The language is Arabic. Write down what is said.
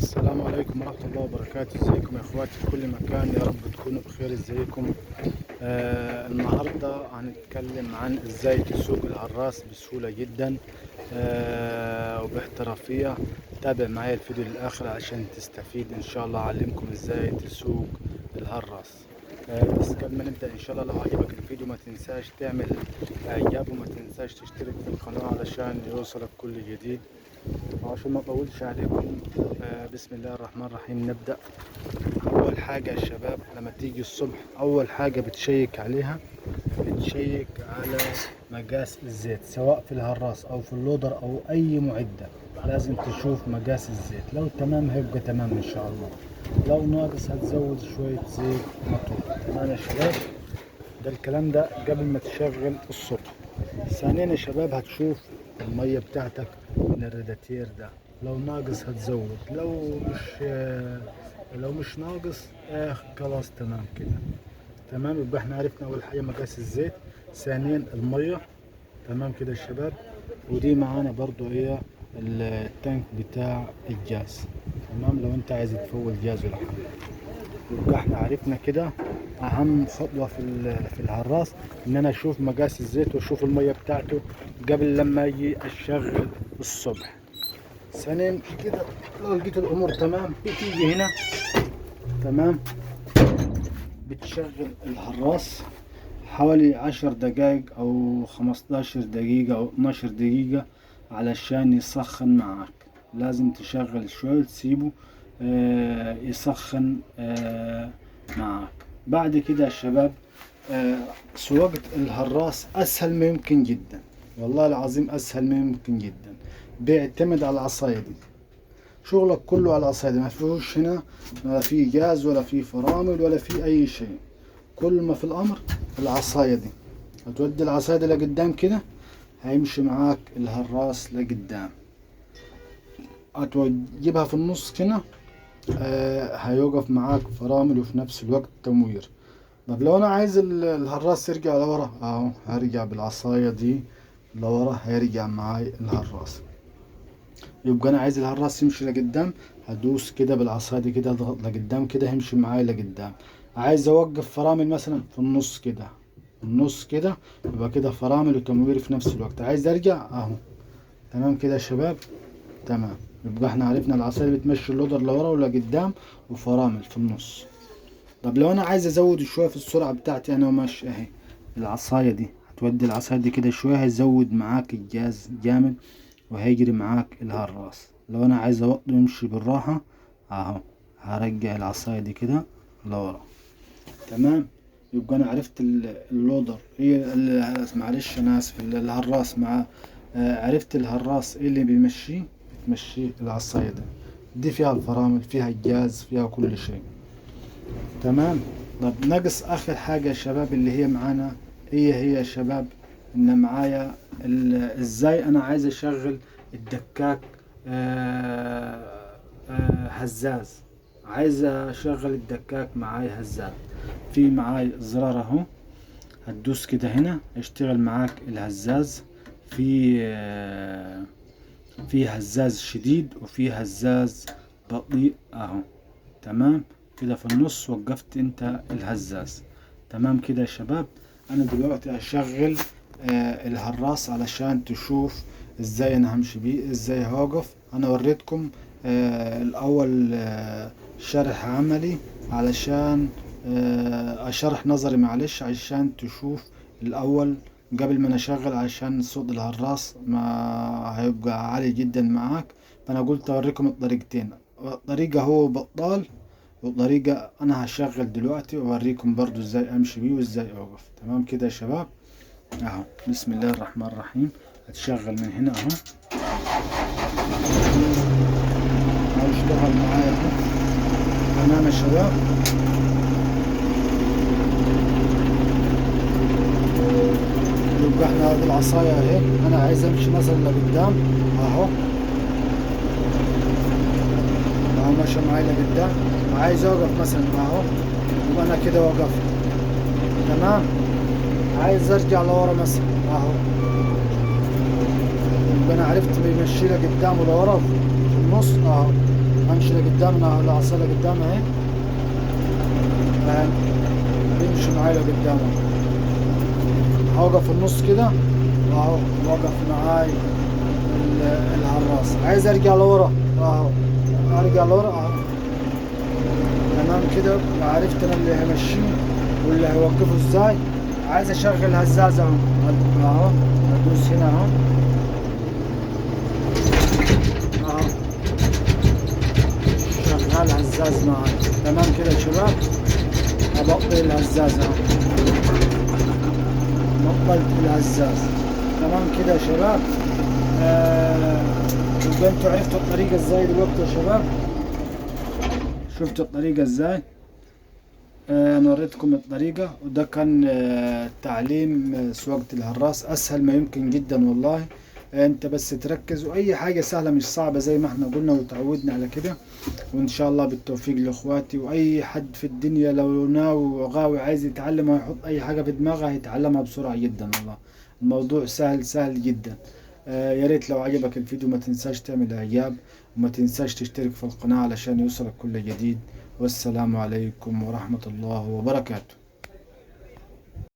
السلام عليكم ورحمة الله وبركاته. ازيكم يا اخواتي في كل مكان؟ يا رب تكونوا بخير. ازيكم؟ النهاردة هنتكلم عن ازاي تسوق العراس بسهولة جدا وباحترافية. تابع معايا الفيديو للآخر عشان تستفيد ان شاء الله. اعلمكم ازاي تسوق العراس. بس قبل ما نبدأ ان شاء الله، لو عجبك الفيديو ما تنساش تعمل اعجاب وما تنساش تشترك في القناة علشان يوصلك كل جديد. عشان ما اطولش عليكم، بسم الله الرحمن الرحيم. نبدأ. اول حاجة يا شباب، لما تيجي الصبح اول حاجة بتشيك عليها، بتشيك على مقاس الزيت، سواء في الهراس او في اللودر او اي معدة. لازم تشوف مقاس الزيت، لو تمام هيبقى تمام ان شاء الله، لو ناقص هتزود شوية زيت مطلوب. تمام يا شباب؟ ده الكلام ده قبل ما تشغل الصبح. ثانيا يا شباب، هتشوف المية بتاعتك من الريداتير ده، لو ناقص هتزود، لو مش ناقص خلاص تمام كده. تمام، يبقى احنا عرفنا اول حاجة مقاس الزيت، ثانيا المية. تمام كده يا شباب. ودي معانا برضو هي التانك بتاع الجاز. تمام، لو انت عايز تفول جاز ولا حاجة. يبقى احنا عرفنا كده اهم خطوة في الهراس، ان انا اشوف مقاس الزيت واشوف المية بتاعته قبل لما اجي اشغل الصبح. ثانيا كده، لو لقيت الامور تمام بتيجي هنا. تمام، بتشغل الهراس حوالي 10 دقايق او 15 دقيقة او 12 دقيقة علشان يسخن معاك. لازم تشغل شوية تسيبه يسخن معاك. بعد كده يا شباب، سواقة الهراس اسهل ما يمكن جدا، والله العظيم اسهل ما يمكن جدا. بيعتمد على العصاية دي، شغلك كله على العصاية دي. ما فيهوش هنا ولا في جاز ولا في فرامل ولا في اي شيء. كل ما في الامر العصاية دي، هتودي العصاية دي لقدام كده هيمشي معاك الهراس لقدام. هتجيبها في النص كده هيوقف معاك فرامل وفي نفس الوقت تموير. طب لو انا عايز الهراس يرجع لورا، اهو هرجع بالعصاية دي لورا، هيرجع معاي الهراس. يبقى انا عايز الهراس يمشي لقدام، هدوس كده بالعصاية دي كده، اضغط لقدام كده هيمشي معاي لقدام. عايز اوقف فرامل مثلا في النص كده، النص كده، يبقى كده فرامل وتموير في نفس الوقت. عايز ارجع اهو. تمام كده يا شباب؟ تمام. يبقى احنا عرفنا العصاية بتمشي اللودر لورا ولا قدام، وفرامل في النص. طب لو انا عايز ازود شوية في السرعة بتاعتي انا وماشي اهي، العصاية دي هتودي العصاية دي كده شوية، هيزود معاك الجاز جامد وهيجري معاك الهراس. لو انا عايز اوطي يمشي بالراحة اهو، هرجع العصاية دي كده لورا. تمام. يبقى انا عرفت اللودر هي معلش انا اسف، الهراس مع عرفت الهراس ايه اللي بيمشيه. بتمشيه العصاية دي فيها الفرامل، فيها الجاز، فيها كل شيء. تمام. طب ناقص اخر حاجة يا شباب اللي هي معانا، هي يا شباب ان معايا ازاي انا عايز اشغل الدكاك هزاز. عايز اشغل الدكاك معاي هزاز. في معاي زرار اهو، هتدوس كده هنا يشتغل معاك الهزاز. في هزاز شديد وفي هزاز بطيء اهو. تمام كده، في النص وقفت انت الهزاز. تمام كده يا شباب. انا دلوقتي هشغل الهراس علشان تشوف ازاي انا همشي بيه، ازاي هوقف. انا وريتكم الاول شرح عملي علشان شرح نظري معلش، عشان تشوف الاول قبل ما نشغل، عشان صوت الهراس ما هيبقى عالي جدا معاك. فانا قلت اوريكم الطريقتين، طريقة هو بطال وطريقة انا هشغل دلوقتي واوريكم برضو ازاي امشي بيه وازاي اوقف. تمام كده يا شباب؟ اهو بسم الله الرحمن الرحيم. هتشغل من هنا اهو، هيشتغل معايا اهو. تمام يا شباب. يبقى احنا بالعصاية اهي، انا عايز امشي مثلا لقدام اهو، اهو ماشي معايا لقدام. عايز اوقف مثلا اهو، يبقى انا كده وقفت. تمام. عايز ارجع لورا مثلا اهو، يبقى انا عرفت بيمشي لقدام ولورا في النص اهو. امشي لقدام العصاية لقدام اهي، فاهم؟ بيمشي معايا لقدام اهو. هوقف في النص كده اهو، وقف معاي الهراس. عايز ارجع لورا اهو، ارجع لورا اهو. تمام كده، عرفت انا اللي همشيه واللي هيوقفه ازاي. عايز اشغل هزاز اهو، اهو ادوس هنا اهو اهو، شغال هزاز معاي. تمام كده يا شباب، ابطل الهزاز اهو، بطلت الهزاز. تمام كده يا شباب. يبقى انتوا عرفتوا الطريقة ازاي دلوقتي يا شباب، شفتوا الطريقة ازاي. انا وريتكم الطريقة، وده كان تعليم سواقة الهراس، اسهل ما يمكن جدا والله. انت بس تركز، واي حاجة سهلة مش صعبة زي ما احنا قلنا وتعودنا على كده. وان شاء الله بالتوفيق لاخواتي، واي حد في الدنيا لو ناوي وغاوي عايز يتعلم ويحط اي حاجة في دماغه هيتعلمها بسرعة جدا والله. الموضوع سهل سهل جدا. يا ريت لو عجبك الفيديو ما تنساش تعمل اعجاب، وما تنساش تشترك في القناة علشان يوصلك كل جديد. والسلام عليكم ورحمة الله وبركاته.